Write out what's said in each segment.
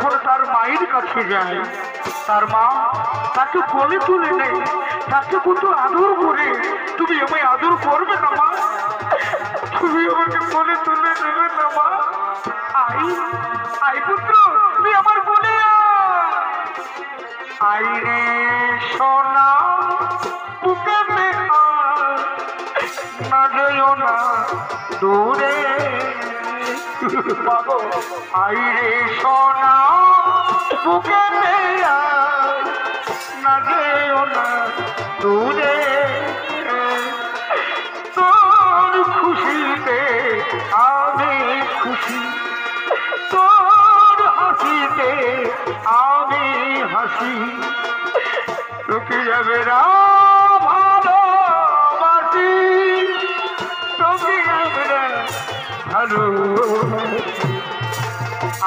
যখন তার মায়ের কাছে যায়, তার মা তাকে কোলে তুলে নেয়, তাকে কত আদর করে। তুমি আমায় আদর করবে না মা? তুমি আমাকে কোলে তুলে নেবে না মা? আই আই পুত্র, তুই আমার কোলে আই রে সোনা, বুকে না যেও না দূরে। আই রে সোনা, বুকে না যেও না দূরে। তোর খুশিতে আমি খুশি, তোর হাসিতে আমি হাসি। তোকে যাবে না ভালোবাসি, তোকে যাবে না ভালো।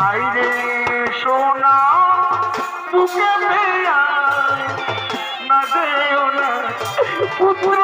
আইরে সোনা, বুকে না দেও না পুত্র।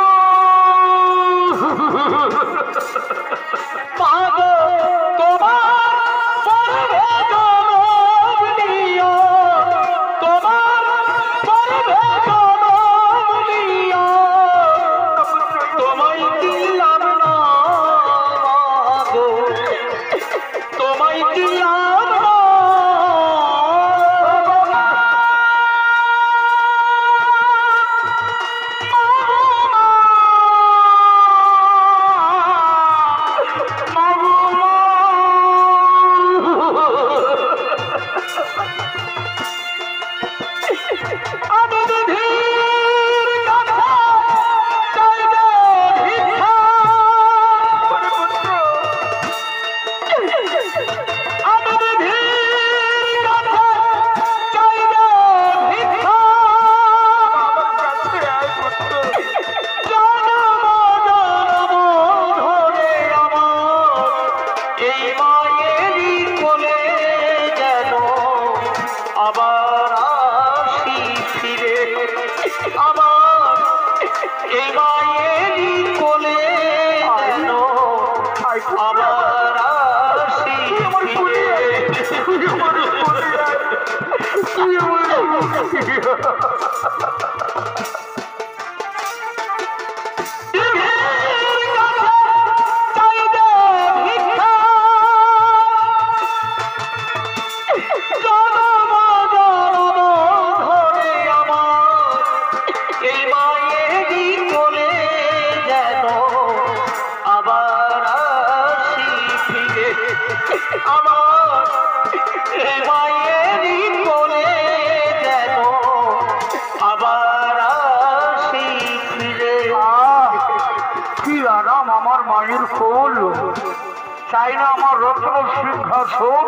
চাই না আমার রত্ন সিংহাসন,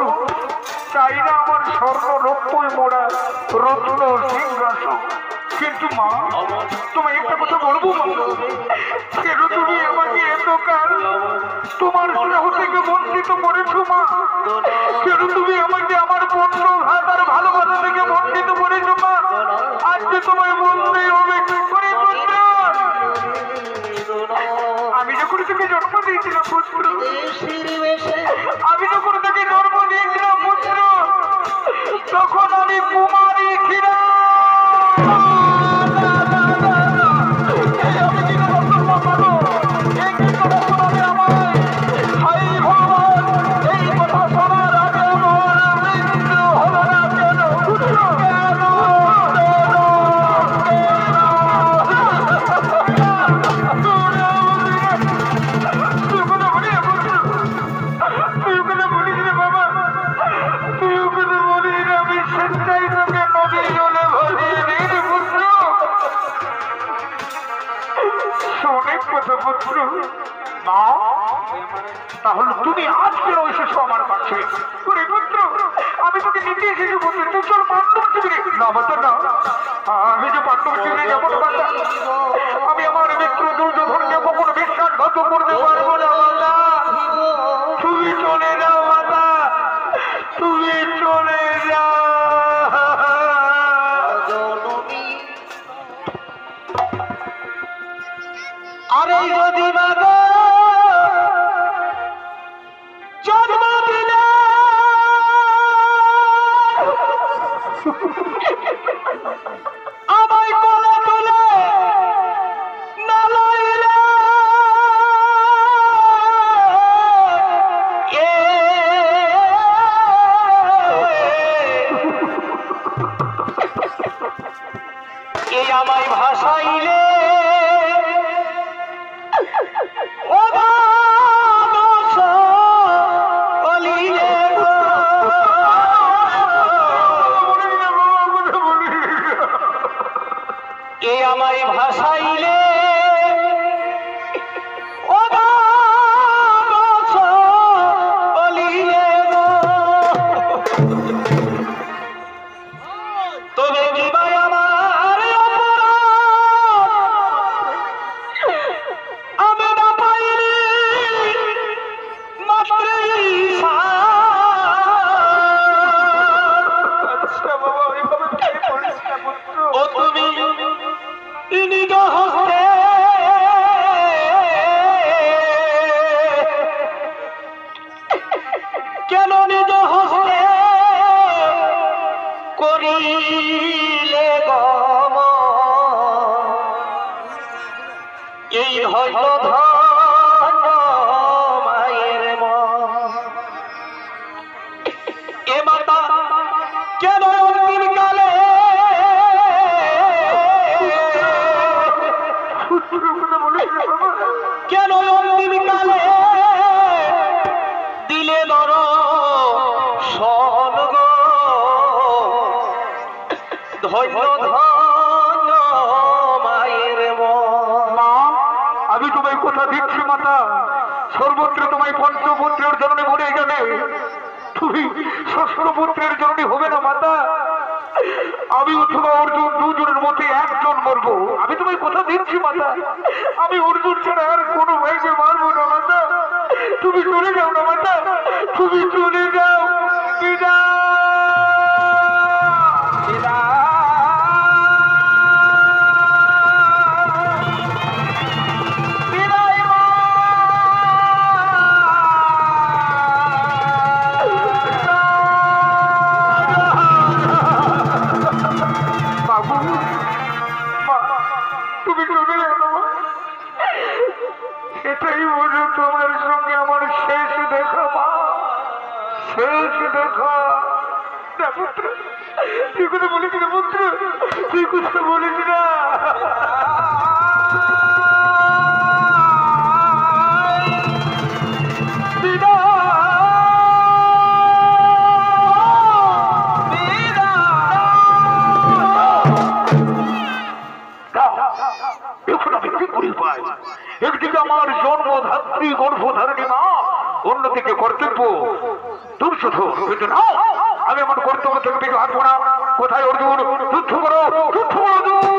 চাই না আমার স্বর্ণ রৌপ্যে মোড়া রত্ন সিংহাসন। কিন্তু মা, তোমায় একটা কথা বলবো মা, কেন তুমি আমাকে এতকাল তোমার স্নেহ থেকে বঞ্চিত করেছো মা? কেন তুমি আমাকে আমার বন্ধু ভাতার ভালোবাসা থেকে বঞ্চিত করেছো মা? আজকে তোমায় বলতে হবে কি করে পুত্র? আমি যখন তোকে জন্ম দিয়েছিলাম পুত্র, আমি যখন তোকে জন্ম দিয়েছিলাম পুত্র, তখন আমি কুমারী ছিলাম। তাহলে তুমি আজকে এসেছো আমার কাছে? পুত্র, আমি তোকে নিতে এসেছি পুত্র, তুই চল পাণ্ডব শিবিরে। না বাচ্চা না, আমি যে পাণ্ডব শিবিরে যাবো না বাচ্চা, আমি আমার মিত্র দুর্যোধনকে কখনো বিশ্বাসঘাত করতে পারবো না বাচ্চা। তুমি চলে যাও বাচ্চা, তুমি চলে যাও। আরে যদি বাবা জন্ম দিলে আমায় কোলে তুলে নালাইলে এই আমায় ভাসাইলে আমায় ভাসাইলে তবে কি ভাই আমার আমি না পাইলি মাত্র ও তুমি নিজ হস্তে কেন নিজ হস্তে করিলে গম এই হয়তো ধন্য মায়ের মন এ মাতা কেন অন্তিম কালে কেন অন্তিম কালে দিলে নর সনগ ধন্য ধন্য মায়ের মা, আমি তোমায় কথা দিচ্ছি মাতা, সর্বত্র তোমায় পঞ্চপুত্রের জননী মরে গেলে তুমি ষষ্ঠ পুত্রের জননী হবে না মাতা। আমি অথবা অর্জুন দুজনের মধ্যে একজন মরবো। আমি তোমায় কথা দিচ্ছি মাতা, আমি অর্জুন ছাড়া আর কোনো ভাইকে মারবো না মাতা। তুমি চলে যাও না মাতা, তুমি চলে যাও। এটাই বোঝো তোমার সঙ্গে আমার শেষ দেখা মা, শেষ দেখা। পুত্র তুই কথা বলিস না, পুত্র তুই কথা বলিস না। একদিকে আমার জন্মধাত্রী গর্ভধারণী মা, অন্যদিকে কর্তব্য দুঃশোধ। কিন্তু না, আমি আমার কর্তব্য থেকে কিছু হাঁটবো না। কোথায় অর্জুন? যুদ্ধ করো, যুদ্ধ করো।